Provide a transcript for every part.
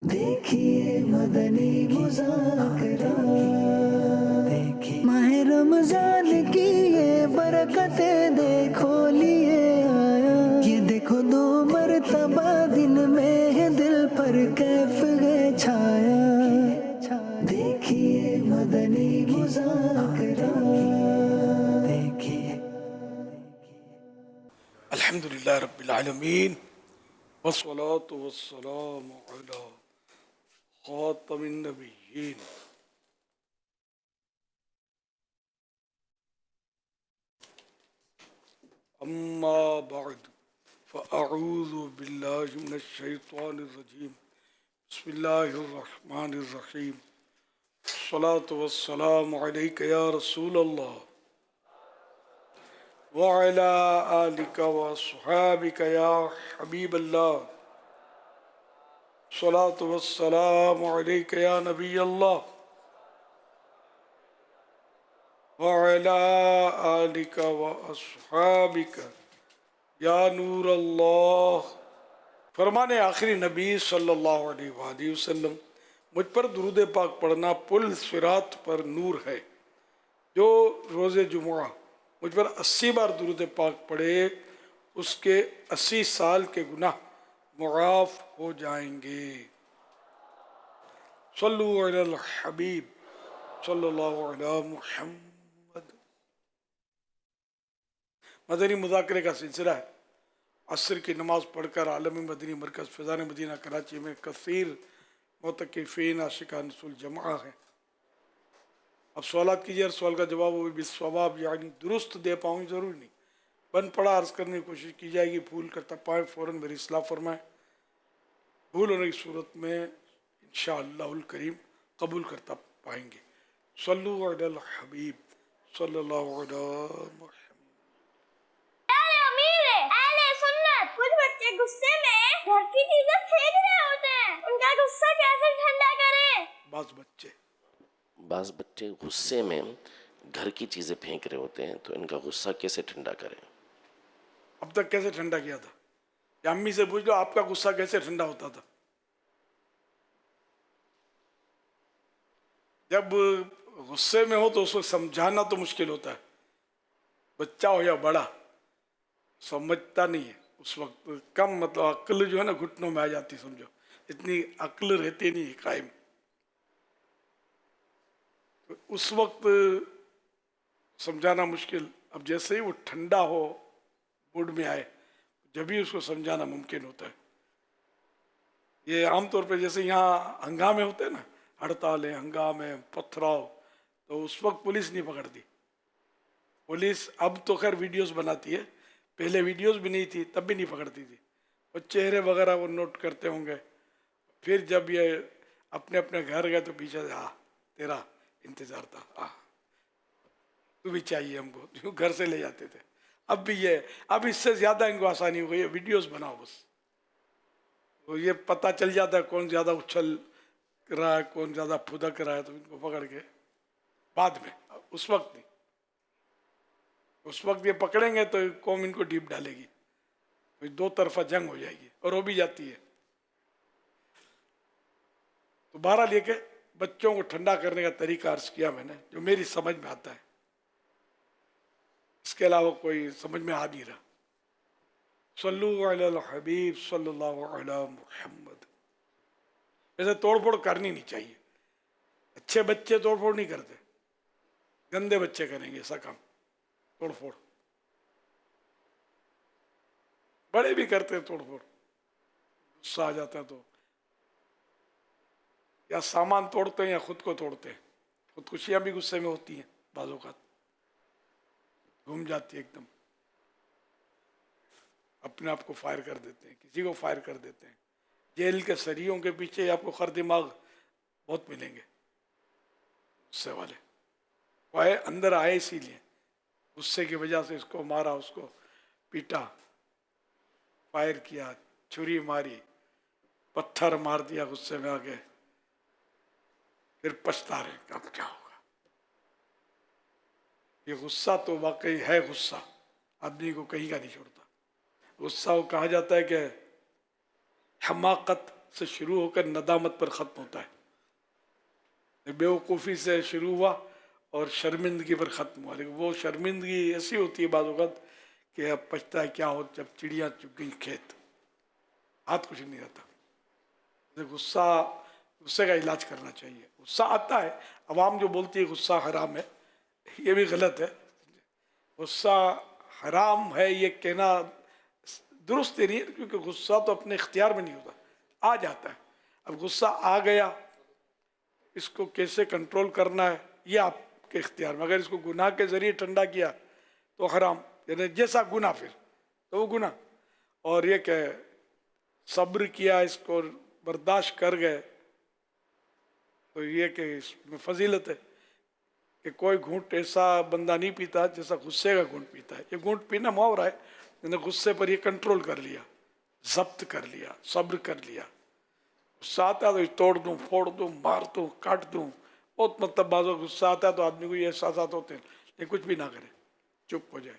دیکھیے مدنی مذاکرہ، دیکھیے ماہ رمضان کی یہ برکتیں دیکھو لیے آیا، یہ دیکھو 2 مرتبہ دن میں ہے دل پر کیف ہے چھایا، دیکھیے مدنی مذاکرہ، دیکھیے الحمدللہ رب العالمین والصلاة والسلام علی خاتم النبیین اما بعد فاعوذ باللہ من الشیطان الرجیم بسم اللہ الرحمن الرحیم الصلاة والسلام علیک یا رسول اللہ وعلی آلک واصحابک یا حبیب اللہ الصلاة والسلام علیک یا نبی اللہ وعلى آلك وأصحابك یا نور اللہ۔ فرمان آخری نبی صلی اللہ علیہ وآلہ وسلم، مجھ پر درود پاک پڑھنا پل صراط پر نور ہے۔ جو روز جمعہ مجھ پر 80 بار درود پاک پڑھے اس کے 80 سال کے گناہ معاف ہو جائیں گے۔ صلو علی الحبیب صلی اللہ علیہ محمد۔ مدنی مذاکرے کا سلسلہ ہے۔ عصر کی نماز پڑھ کر عالمی مدنی مرکز فیضان مدینہ کراچی میں کثیر معتکفین عاشقان رسول جمع ہیں۔ اب سوالات کیجیے، ہر سوال کا جواب وہ بھی بالصواب یعنی درست دے پاؤں، ضروری نہیں، بن پڑا عرض کرنے کی کوشش کی جائے گی، بھول کرتا پائیں فوراً میری اصلاح فرمائیں، بھول ہونے کی صورت میں انشاءاللہ الکریم قبول کرتا پائیں گے۔ صلو علی الحبیب صلی اللہ علیہ محمد۔ کچھ بچے غصے میں گھر کی چیزیں پھینک رہے ہوتے ہیں، ان کا غصہ کیسے ٹھنڈا کریں؟ بعض بچے غصے میں گھر کی چیزیں پھینک رہے ہوتے ہیں تو ان کا غصہ کیسے ٹھنڈا کریں؟ اب تک کیسے ٹھنڈا کیا تھا؟ یا امی سے پوچھ لو آپ کا غصہ کیسے ٹھنڈا ہوتا تھا؟ جب غصے میں ہو تو اس کو سمجھانا تو مشکل ہوتا ہے، بچہ ہو یا بڑا سمجھتا نہیں ہے اس وقت، کم مطلب عقل جو ہے نا گھٹنوں میں آ جاتی، سمجھو اتنی عقل رہتی نہیں ہے قائم، اس وقت سمجھانا مشکل۔ اب جیسے ہی وہ ٹھنڈا ہو، موڈ میں آئے، جب ہی اس کو سمجھانا ممکن ہوتا ہے۔ یہ عام طور پہ جیسے یہاں ہنگامے ہوتے ہیں نا، ہڑتالیں، ہنگامے، پتھراؤ، تو اس وقت پولیس نہیں پکڑتی۔ پولیس اب تو خیر ویڈیوز بناتی ہے، پہلے ویڈیوز بھی نہیں تھی تب بھی نہیں پکڑتی تھی، وہ چہرے وغیرہ وہ نوٹ کرتے ہوں گے، پھر جب یہ اپنے اپنے گھر گئے تو پیچھے سے تیرا انتظار تھا، تو بھی چاہیے ہم کو، گھر سے لے جاتے تھے۔ اب بھی یہ، اب اس سے زیادہ ان کو آسانی ہو گئی ہے، ویڈیوز بناؤ بس، تو یہ پتہ چل جاتا ہے کون زیادہ اچھل رہا ہے، کون زیادہ پھدک رہا ہے، تو ان کو پکڑ کے بعد میں، اس وقت نہیں، اس وقت یہ پکڑیں گے تو قوم ان کو ڈیپ ڈالے گی، دو طرفہ جنگ ہو جائے گی، اور ہو بھی جاتی ہے۔ تو بہرحال یہ کہ بچوں کو ٹھنڈا کرنے کا طریقہ عرض کیا میں نے، جو میری سمجھ میں آتا ہے، اس کے علاوہ کوئی سمجھ میں آ نہیں رہا۔ صلو علی الحبیب صلی اللہ علی محمد۔ ویسے توڑ پھوڑ کرنی نہیں چاہیے، اچھے بچے توڑ پھوڑ نہیں کرتے، گندے بچے کریں گے ایسا کام، توڑ پھوڑ، بڑے بھی کرتے ہیں توڑ پھوڑ، غصہ آ جاتا ہے تو یا سامان توڑتے ہیں یا خود کو توڑتے ہیں، خودکشیاں بھی غصے میں ہوتی ہیں، بعض اوقات گھوم جاتی ہے ایک دم، اپنے آپ کو فائر کر دیتے ہیں، کسی کو فائر کر دیتے ہیں۔ جیل کے سریوں کے پیچھے آپ کو خر دماغ بہت ملیں گے، غصے والے وہ آئے اندر آئے اسی لیے، غصے کی وجہ سے اس کو مارا، اس کو پیٹا، فائر کیا، چھری ماری، پتھر مار دیا غصے میں آگے، پھر پچھتا رہے کہ اب کیا ہوگا۔ یہ غصہ تو واقعی ہے، غصہ آدمی کو کہیں کا نہیں چھوڑتا۔ غصہ وہ کہا جاتا ہے کہ حماقت سے شروع ہو کر ندامت پر ختم ہوتا ہے. بیوقوفی سے شروع ہوا اور شرمندگی پر ختم ہوا. لیکن وہ شرمندگی ایسی ہوتی ہے بعض اوقات کہ اب پچھتا ہے کیا ہو جب چڑیاں چگ گئیں کھیت, ہاتھ کچھ نہیں رہتا. غصے کا علاج کرنا چاہیے. غصہ آتا ہے, عوام جو بولتی ہے غصہ حرام ہے, یہ بھی غلط ہے. غصہ حرام ہے یہ کہنا درست نہیں ہے, کیونکہ غصہ تو اپنے اختیار میں نہیں ہوتا, آ جاتا ہے. اب غصہ آ گیا, اس کو کیسے کنٹرول کرنا ہے یہ آپ کے اختیار میں. اگر اس کو گناہ کے ذریعے ٹھنڈا کیا تو حرام, یعنی جیسا گناہ پھر تو وہ گناہ. اور یہ کہ صبر کیا, اس کو برداشت کر گئے, تو یہ کہ اس میں فضیلت ہے کہ کوئی گھونٹ ایسا بندہ نہیں پیتا جیسا غصے کا گھونٹ پیتا ہے. یہ گھونٹ پینا محاورہ ہے, یعنی غصے پر یہ کنٹرول کر لیا, ضبط کر لیا, صبر کر لیا. غصہ آتا ہے تو توڑ دوں, پھوڑ دوں, مار دوں, کاٹ دوں. بہت مطلب بعض غصہ آتا ہے تو آدمی کو یہ احساسات ہوتے ہیں, لیکن کچھ بھی نہ کرے, چپ ہو جائے,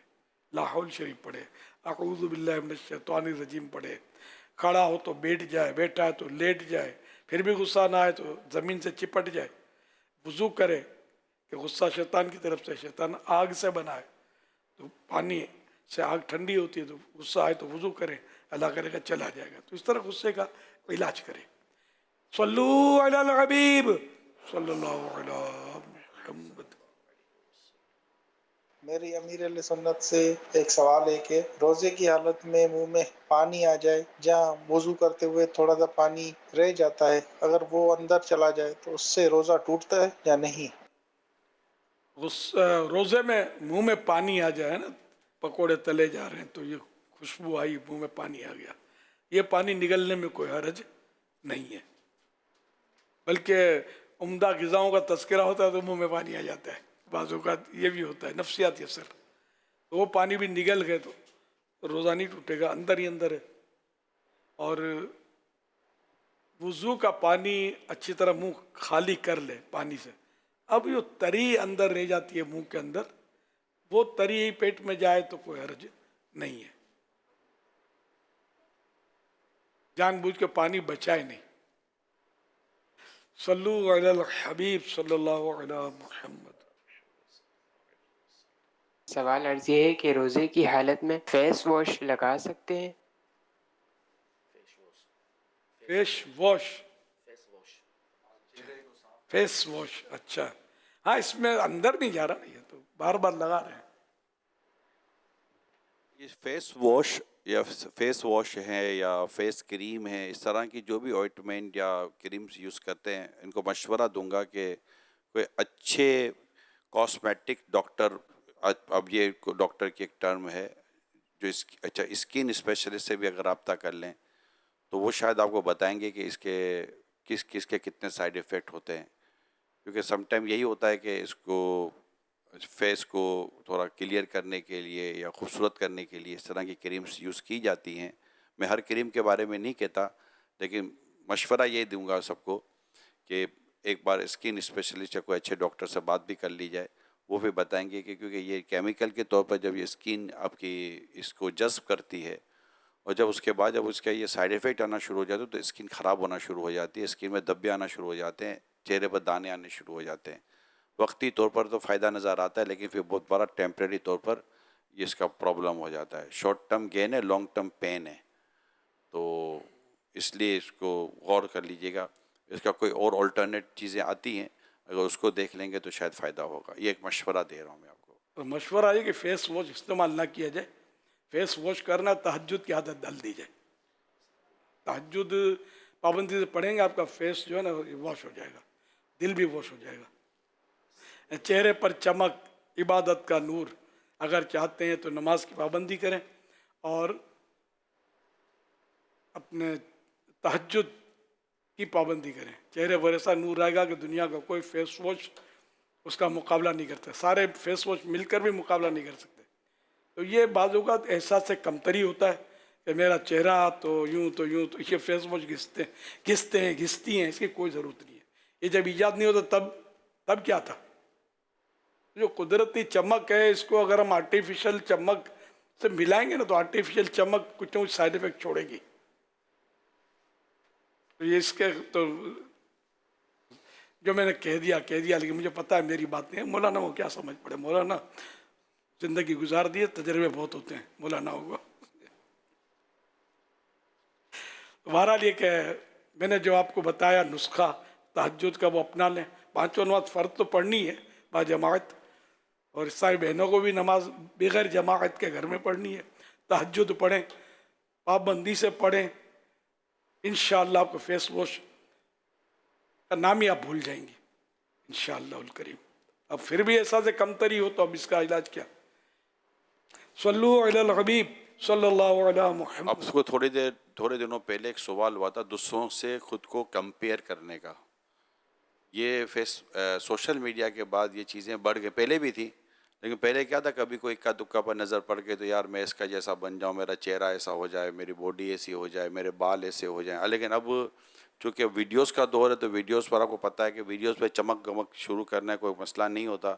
لا حول شریف پڑھے, اعوذ باللہ من الشیطان الرجیم پڑھے, کھڑا ہو تو بیٹھ جائے, بیٹھا ہے تو لیٹ جائے, پھر بھی غصہ نہ آئے تو زمین سے چپٹ جائے, وضو کرے کہ غصہ شیطان کی طرف سے, شیطان آگ سے بنا ہے تو پانی سے آگ ٹھنڈی ہوتی ہے, تو غصہ آئے تو وضو کرے, اللہ کرے گا چلا جائے گا. تو اس طرح غصے کا علاج کرے. صلو علی الحبیب صلی اللہ علیہ محمد. میری امیر علیہ سنت سے ایک سوال ہے کہ روزے کی حالت میں منہ میں پانی آ جائے, جہاں وضو کرتے ہوئے تھوڑا سا پانی رہ جاتا ہے, اگر وہ اندر چلا جائے تو اس سے روزہ ٹوٹتا ہے یا نہیں؟ روزے میں منہ میں پانی آ جائے نا, پکوڑے تلے جا رہے ہیں تو یہ خوشبو آئی, منہ میں پانی آ گیا, یہ پانی نگلنے میں کوئی حرج نہیں ہے. بلکہ عمدہ غذاؤں کا تذکرہ ہوتا ہے تو منہ میں پانی آ جاتا ہے. بعض اوقات یہ بھی ہوتا ہے نفسیاتی اثر, تو وہ پانی بھی نگل گئے تو روزہ نہیں ٹوٹے گا, اندر ہی اندر ہے. اور وضو کا پانی اچھی طرح منہ خالی کر لے پانی سے. اب جو تری اندر رہ جاتی ہے منہ کے اندر, وہ تری پیٹ میں جائے تو کوئی حرج نہیں ہے, جان بوجھ کے پانی بچائے نہیں. صلو علی الحبیب صلی اللہ علیہ محمد. سوال عرض یہ ہے کہ روزے کی حالت میں فیس واش لگا سکتے ہیں؟ فیس واش, اچھا, ہاں اس میں اندر نہیں جا رہا, یہ تو بار بار لگا رہے ہیں. یہ فیس واش یا فیس واش ہے یا فیس کریم ہے, اس طرح کی جو بھی آئنٹمنٹ یا کریمز یوز کرتے ہیں, ان کو مشورہ دوں گا کہ کوئی اچھے کاسمیٹک ڈاکٹر, اب یہ ڈاکٹر کی ایک ٹرم ہے جو اچھا اسکن اسپیشلسٹ سے بھی اگر رابطہ کر لیں تو وہ شاید آپ کو بتائیں گے کہ اس کے کس کے کتنے سائیڈ ایفیکٹ ہوتے ہیں. کیونکہ سم ٹائم یہی ہوتا ہے کہ اس کو فیس کو تھوڑا کلیئر کرنے کے لیے یا خوبصورت کرنے کے لیے اس طرح کی کریمز یوز کی جاتی ہیں. میں ہر کریم کے بارے میں نہیں کہتا, لیکن مشورہ یہ دوں گا سب کو کہ ایک بار اسکن اسپیشلسٹ یا کوئی اچھے ڈاکٹر سے بات بھی کر لی جائے, وہ بھی بتائیں گے کہ کیونکہ یہ کیمیکل کے طور پر جب یہ اسکن آپ کی اس کو جذب کرتی ہے, اور جب اس کے بعد جب اس کا یہ سائیڈ ایفیکٹ آنا شروع ہو جاتا ہے تو اسکن خراب ہونا شروع ہو جاتی ہے, اسکن میں دھبے آنا شروع ہو جاتے ہیں, چہرے پر دانے آنے شروع ہو جاتے ہیں. وقتی طور پر تو فائدہ نظر آتا ہے, لیکن پھر بہت بڑا ٹیمپریری طور پر یہ اس کا پرابلم ہو جاتا ہے. شارٹ ٹرم گین ہے, لانگ ٹرم پین ہے, تو اس لیے اس کو غور کر لیجیے گا. اس کا کوئی اور آلٹرنیٹ چیزیں آتی ہیں, اگر اس کو دیکھ لیں گے تو شاید فائدہ ہوگا. یہ ایک مشورہ دے رہا ہوں میں آپ کو. تو مشورہ ہے کہ فیس واش استعمال نہ کیا جائے, فیس واش کرنا تہجد کی عادت ڈال دی جائے. تہجد پابندی سے پڑھیں گے, آپ کا فیس جو ہے نا واش ہو جائے گا, دل بھی واش ہو جائے گا. چہرے پر چمک, عبادت کا نور, اگر چاہتے ہیں تو نماز کی پابندی کریں اور اپنے تہجد کی پابندی کریں. چہرے پر ایسا نور آئے گا کہ دنیا کا کوئی فیس واش اس کا مقابلہ نہیں کرتا, سارے فیس واش مل کر بھی مقابلہ نہیں کر سکتے. تو یہ بعض اوقات احساس سے کمتری ہوتا ہے کہ میرا چہرہ تو یوں تو یوں, تو یہ فیس واش گھستی ہیں, اس کی کوئی ضرورت نہیں ہے. یہ جب ایجاد نہیں ہوتا تب کیا تھا؟ جو قدرتی چمک ہے, اس کو اگر ہم آرٹیفیشل چمک سے ملائیں گے نا تو آرٹیفیشل چمک کچھ نہ کچھ سائیڈ ایفیکٹ چھوڑے گی. تو یہ اس کے تو جو میں نے کہہ دیا لیکن مجھے پتا ہے میری بات نہیں ہے. مولانا وہ کیا سمجھ پڑے, مولانا زندگی گزار دیے, تجربے بہت ہوتے ہیں مولانا ہوگا. بہرحال یہ کہ میں نے جو آپ کو بتایا نسخہ تہجد کا وہ اپنا لیں. 5 نماز فرض تو پڑھنی ہے با جماعت, اور عیسائی بہنوں کو بھی نماز بغیر جماعت کے گھر میں پڑھنی ہے. تہجد پڑھیں, پابندی سے پڑھیں, انشاءاللہ آپ کو فیس واش کا نام ہی آپ بھول جائیں گے انشاءاللہ الکریم. اب پھر بھی ایسا سے کمتری ہو تو اب اس کا علاج کیا؟ صلو علی الحبیب صلی اللہ علیہ محمد. اب اس کو تھوڑے دنوں پہلے ایک سوال ہوا تھا دوسروں سے خود کو کمپیئر کرنے کا. یہ سوشل میڈیا کے بعد یہ چیزیں بڑھ گئی, پہلے بھی تھی لیکن پہلے کیا تھا, کبھی کوئی اکا دکا پر نظر پڑ کے تو یار میں اس کا جیسا بن جاؤں, میرا چہرہ ایسا ہو جائے, میری باڈی ایسی ہو جائے, میرے بال ایسے ہو جائیں. لیکن اب چونکہ ویڈیوز کا دور ہے تو ویڈیوز پر آپ کو پتہ ہے کہ ویڈیوز پہ چمک گمک شروع کرنا کوئی مسئلہ نہیں ہوتا,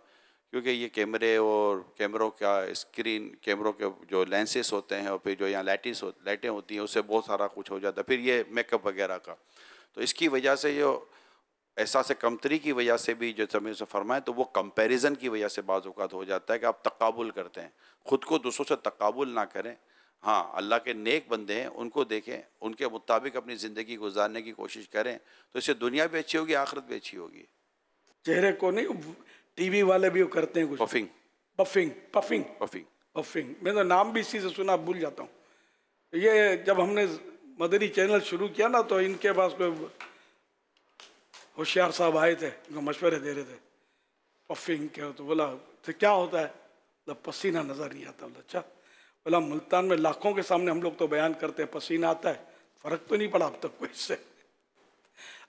کیونکہ یہ کیمرے اور کیمروں کا اسکرین, کیمروں کے جو لینسز ہوتے ہیں اور پھر جو یہاں لائٹیں ہوتی ہیں اس سے بہت سارا کچھ ہو جاتا ہے. پھر یہ میک اپ وغیرہ کا, تو اس کی وجہ سے جو احساس کمتری کی وجہ سے بھی جو سمجھ سے فرمائیں تو وہ کمپیریزن کی وجہ سے بعض اوقات ہو جاتا ہے کہ آپ تقابل کرتے ہیں. خود کو دوسروں سے تقابل نہ کریں. ہاں اللہ کے نیک بندے ہیں ان کو دیکھیں, ان کے مطابق اپنی زندگی گزارنے کی کوشش کریں تو اس سے دنیا بھی اچھی ہوگی, آخرت بھی اچھی ہوگی. چہرے کو نہیں, ٹی وی والے بھی وہ کرتے ہیں کچھ پفنگ. میں تو نام بھی اسی سے سنا, بھول جاتا ہوں. یہ جب ہم نے مدنی چینل شروع کیا نا تو ان کے پاس کوئی ہوشیار صاحب آئے تھے, ان کو مشورے دے رہے تھے پفنگ کے. تو بولا تو کیا ہوتا ہے؟ بولا پسینہ نظر نہیں آتا. بولا اچھا. بولا ملتان میں لاکھوں کے سامنے ہم لوگ تو بیان کرتے ہیں پسینہ آتا ہے, فرق تو نہیں پڑا اب تک کوئی اس سے.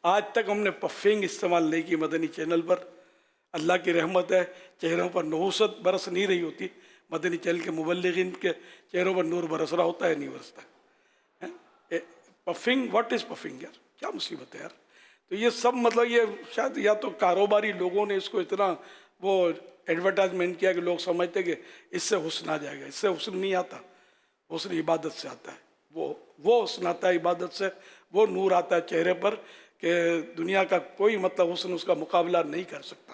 آج تک ہم نے پفنگ استعمال نہیں کی مدنی چینل پر. اللہ کی رحمت ہے, چہروں پر نحوست برس نہیں رہی ہوتی. مدنی چینل کے مبلغین کے چہروں پر نور برس رہا ہوتا ہے, نہیں برستا ہے. پفنگ, واٹ از پفنگ یار, کیا مصیبت ہے یار. تو یہ سب مطلب یہ شاید یا تو کاروباری لوگوں نے اس کو اتنا وہ ایڈورٹائزمنٹ کیا کہ لوگ سمجھتے کہ اس سے حسن آ جائے گا. اس سے حسن نہیں آتا, حسن عبادت سے آتا ہے. وہ حسن آتا ہے عبادت سے, وہ نور آتا ہے چہرے پر کہ دنیا کا کوئی مطلب حسن اس کا مقابلہ نہیں کر سکتا.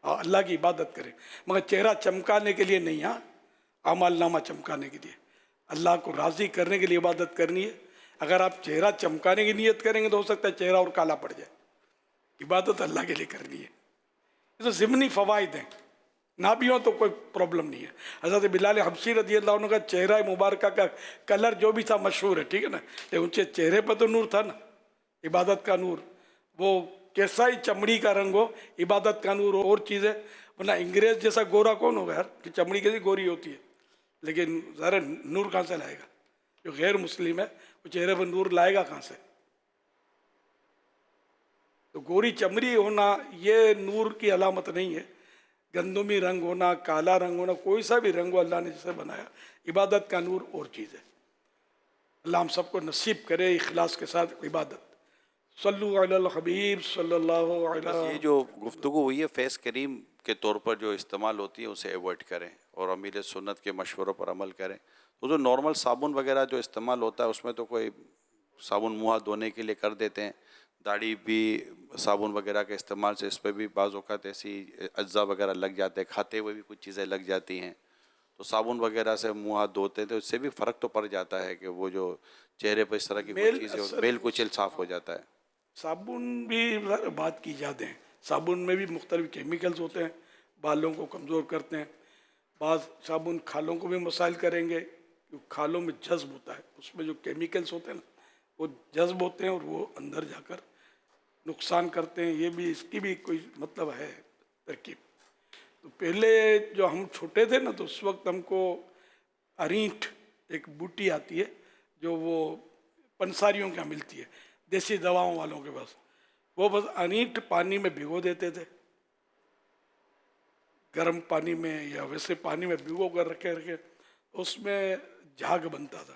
اللہ کی عبادت کرے مگر چہرہ چمکانے کے لیے نہیں, ہاں اعمال نامہ چمکانے کے لیے, اللہ کو راضی کرنے کے لیے عبادت کرنی ہے. اگر آپ چہرہ چمکانے کی نیت کریں گے تو ہو سکتا ہے چہرہ اور کالا پڑ جائے. عبادت اللہ کے لیے کرنی ہے. یہ تو ضمنی فوائد ہیں, نہ بھی ہوں تو کوئی پرابلم نہیں ہے. حضرت بلال حبشی رضی اللہ عنہ کا چہرہ مبارکہ کا کلر جو بھی تھا مشہور ہے, ٹھیک ہے نا, لیکن ان کے چہرے پر تو نور تھا نا, عبادت کا نور. وہ کیسا ہی چمڑی کا رنگ ہو, عبادت کا نور اور چیز ہے. ورنہ انگریز جیسا گورا کون ہوگا یار, کہ چمڑی کیسی گوری ہوتی ہے, لیکن ذرا نور کہاں سے لائے گا؟ جو غیر مسلم ہے وہ چہرے پر نور لائے گا کہاں سے؟ تو گوری چمڑی ہونا یہ نور کی علامت نہیں ہے. گندمی رنگ ہونا, کالا رنگ ہونا, کوئی سا بھی رنگ ہو اللہ نے جسے بنایا, عبادت کا نور اور چیز ہے. اللہ ہم سب کو نصیب کرے اخلاص کے ساتھ عبادت. صلو علی الحبیب صلی اللہ علیہ. یہ جو گفتگو ہوئی ہے فیس کریم کے طور پر جو استعمال ہوتی ہے اسے ایوائڈ کریں اور امیر سنت کے مشوروں پر عمل کریں. تو جو نارمل صابن وغیرہ جو استعمال ہوتا ہے اس میں تو کوئی صابن منہ دھونے کے لیے کر دیتے ہیں, داڑھی بھی صابن وغیرہ کے استعمال سے اس پہ بھی بعض اوقات ایسی اجزاء وغیرہ لگ جاتے ہیں, کھاتے ہوئے بھی کچھ چیزیں لگ جاتی ہیں. تو صابن وغیرہ سے منہ ہاتھ دھوتے ہیں تو اس سے بھی فرق تو پڑ جاتا ہے کہ وہ جو چہرے پہ اس طرح کی کچھ چیزیں میل کچل صاف ہو جاتا ہے. صابن بھی بات کی جاتے ہیں, صابن میں بھی مختلف کیمیکلز ہوتے ہیں, بالوں کو کمزور کرتے ہیں. بعض صابن کھالوں کو بھی مسائل کریں گے, کھالوں میں جذب ہوتا ہے, اس میں جو کیمیکلز ہوتے ہیں نا وہ جذب ہوتے ہیں اور وہ اندر جا کر نقصان کرتے ہیں. یہ بھی اس کی بھی کوئی مطلب ہے ترکیب. تو پہلے جو ہم چھوٹے تھے نا تو اس وقت ہم کو ارینٹ ایک بوٹی آتی ہے جو وہ پنساریوں کے یہاں ملتی ہے, دیسی دواؤں والوں کے پاس. وہ بس ارینٹ پانی میں بھگو دیتے تھے, گرم پانی میں یا ویسے پانی میں بھگو کر رکھے اس میں جھاگ بنتا تھا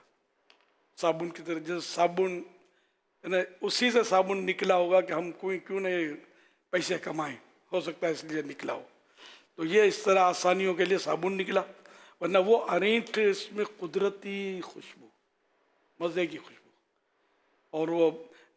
صابن کی طرح. جیسے صابن اسی سے صابن نکلا ہوگا کہ ہم کیوں نہیں پیسے کمائیں, ہو سکتا ہے اس لیے نکلا ہو. تو یہ اس طرح آسانیوں کے لیے صابن نکلا, ورنہ وہ ارینٹ اس میں قدرتی خوشبو, مزے کی خوشبو, اور وہ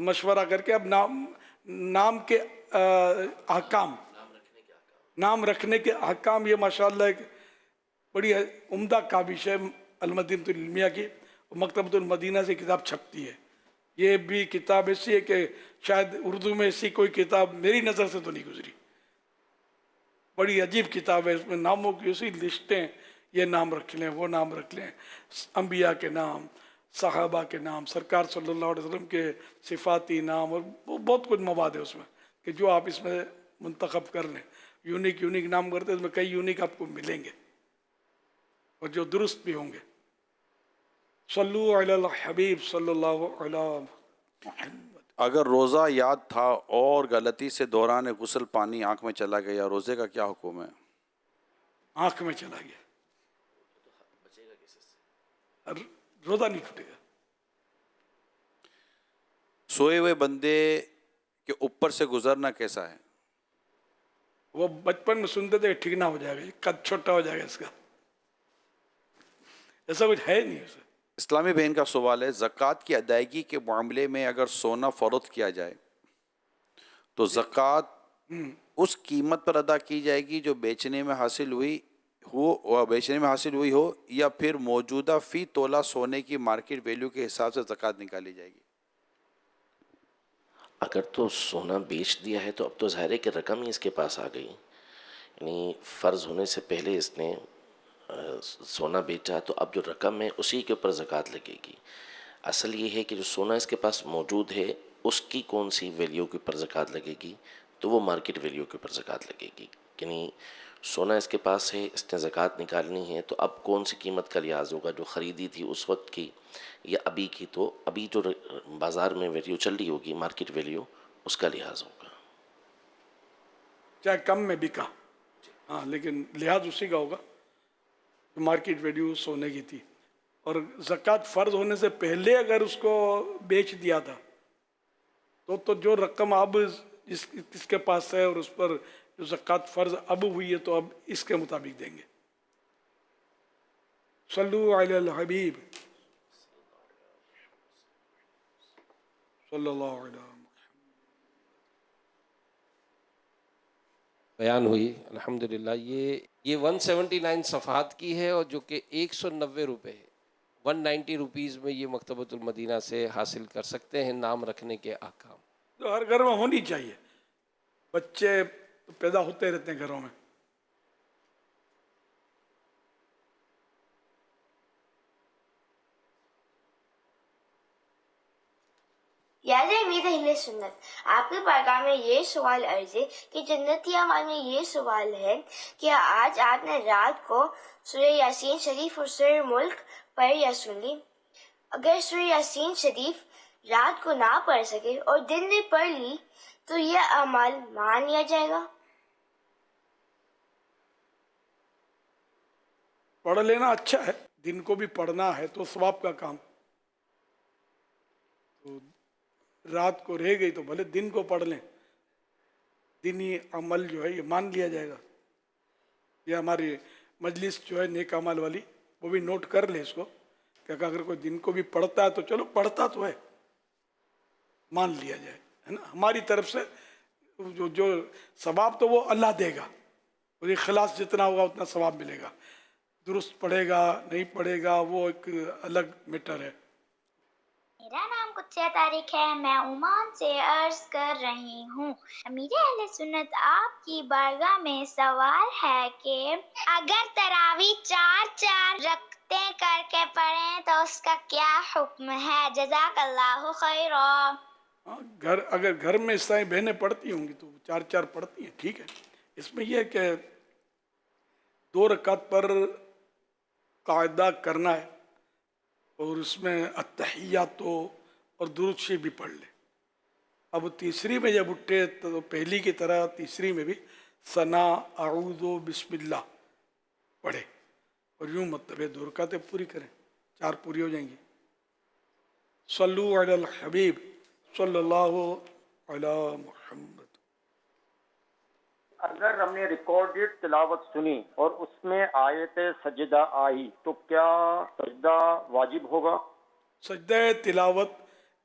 مشورہ کر کے اب نام کے احکام، نام رکھنے کے احکام، یہ ماشاءاللہ ایک بڑی عمدہ کاوش ہے المدینۃ العلمیہ کی، مکتبۃ المدینہ سے کتاب چھپتی ہے. یہ بھی کتاب ایسی ہے کہ شاید اردو میں ایسی کوئی کتاب میری نظر سے تو نہیں گزری. بڑی عجیب کتاب ہے، اس میں ناموں کی اسی لسٹیں، یہ نام رکھ لیں، وہ نام رکھ لیں، انبیاء کے نام، صحابہ کے نام، سرکار صلی اللہ علیہ وسلم کے صفاتی نام، اور بہت کچھ مواد ہے اس میں کہ جو آپ اس میں منتخب کر لیں. یونیک نام کرتے ہیں، اس میں کئی یونیک آپ کو ملیں گے اور جو درست بھی ہوں گے. صلو علی الحبیب صلی اللہ علیہ محمد. اگر روزہ یاد تھا اور غلطی سے دوران غسل پانی آنکھ میں چلا گیا، روزے کا کیا حکم ہے؟ آنکھ میں چلا گیا، روزہ نہیں ٹوٹے گا. سوئے ہوئے بندے کے اوپر سے گزرنا کیسا ہے؟ وہ بچپن میں سنتے تھے کہ ٹھیک نہ ہو جائے گا، قد چھوٹا ہو جائے گا اس کا، ایسا کچھ ہے نہیں اسے. اسلامی بہن کا سوال ہے، زکوٰۃ کی ادائیگی کے معاملے میں اگر سونا فروخت کیا جائے تو زکوٰۃ اس قیمت پر ادا کی جائے گی جو بیچنے میں حاصل ہوئی ہو یا پھر موجودہ فی تولہ سونے کی مارکیٹ ویلیو کے حساب سے زکوٰۃ نکالی جائے گی؟ اگر تو سونا بیچ دیا ہے تو اب تو ظاہر ہے کہ رقم ہی اس کے پاس آ گئی، یعنی فرض ہونے سے پہلے اس نے سونا بیچا، تو اب جو رقم ہے اسی کے اوپر زکوٰۃ لگے گی. اصل یہ ہے کہ جو سونا اس کے پاس موجود ہے اس کی کون سی ویلیو کے اوپر زکوٰۃ لگے گی، تو وہ مارکیٹ ویلیو کے اوپر زکوٰۃ لگے گی. یعنی سونا اس کے پاس ہے، اس نے زکوٰۃ نکالنی ہے، تو اب کون سی قیمت کا لحاظ ہوگا، جو خریدی تھی اس وقت کی یا ابھی کی؟ تو ابھی جو بازار میں ویلیو چل رہی ہوگی، مارکیٹ ویلیو، اس کا لحاظ ہوگا. چاہے کم میں بکا، ہاں، لیکن لحاظ اسی کا ہوگا جو مارکیٹ ویلیو سونے کی تھی. اور زکوٰۃ فرض ہونے سے پہلے اگر اس کو بیچ دیا تھا تو جو رقم اب جس کے پاس ہے اور اس پر جو زکوٰۃ فرض اب ہوئی ہے تو اب اس کے مطابق دیں گے. صلو علی الحبیب صلی اللہ علیہ وسلم. بیان ہوئی الحمدللہ. یہ 179 صفحات کی ہے اور جو کہ 190 روپے ہے. 190 روپیز میں یہ مکتبۃ المدینہ سے حاصل کر سکتے ہیں نام رکھنے کے احکام. تو ہر گھر میں ہونی چاہیے، بچے پیدا ہوتے رہتے ہیں گھروں میں. یاد ہے امید اہل سنت، آپ کے بارگاہ میں یہ سوال عرض ہے کہ جنتی اعمال میں یہ سوال ہے کہ آج آپ نے رات کو سورہ یاسین شریف اور سورہ ملک پڑھ یا سن لی. اگر سورہ یاسین شریف رات کو نہ پڑھ سکے اور دن میں پڑھ لی تو یہ اعمال مان لیا جائے گا؟ پڑھ لینا اچھا ہے، دن کو بھی پڑھنا ہے تو ثواب کا کام. تو رات کو رہ گئی تو بھلے دن کو پڑھ لیں، دینی عمل جو ہے یہ مان لیا جائے گا. یہ ہماری مجلس جو ہے نیک عمل والی وہ بھی نوٹ کر لے اس کو کہ اگر کوئی دن کو بھی پڑھتا ہے تو چلو پڑھتا تو ہے، مان لیا جائے، ہے نا. ہماری طرف سے جو ثواب تو وہ اللہ دے گا، اور اخلاص جتنا ہوگا اتنا ثواب ملے گا. درست پڑھے گا نہیں پڑھے گا وہ ایک الگ میٹر ہے. میرا نام قدسیہ طارق ہے، میں عمان سے عرض کر رہی ہوں. امیر اہل سنت، آپ کی بارگاہ میں سوال ہے کہ اگر تراویح 4 رکعتیں کر کے پڑھیں تو اس کا کیا حکم ہے؟ جزاک اللہ خیرا. اگر گھر میں عیسائی بہنیں پڑھتی ہوں گی تو 4 پڑھتی ہیں، ٹھیک ہے. اس میں یہ ہے کہ 2 رکعت پر قاعدہ کرنا ہے اور اس میں التحیات اور درود شریف بھی پڑھ لے. اب تیسری میں جب اٹھے تو پہلی کی طرح تیسری میں بھی ثنا اعوذ بسم اللہ پڑھے اور یوں مطلب ہے 2 رکعتیں پوری کریں، 4 پوری ہو جائیں گی. صلو علی الحبیب صلی اللہ علی محمد. اگر ہم نے ریکارڈڈ تلاوت سنی اور اس میں آیت سجدہ آئی تو کیا سجدہ واجب ہوگا؟ سجدہ تلاوت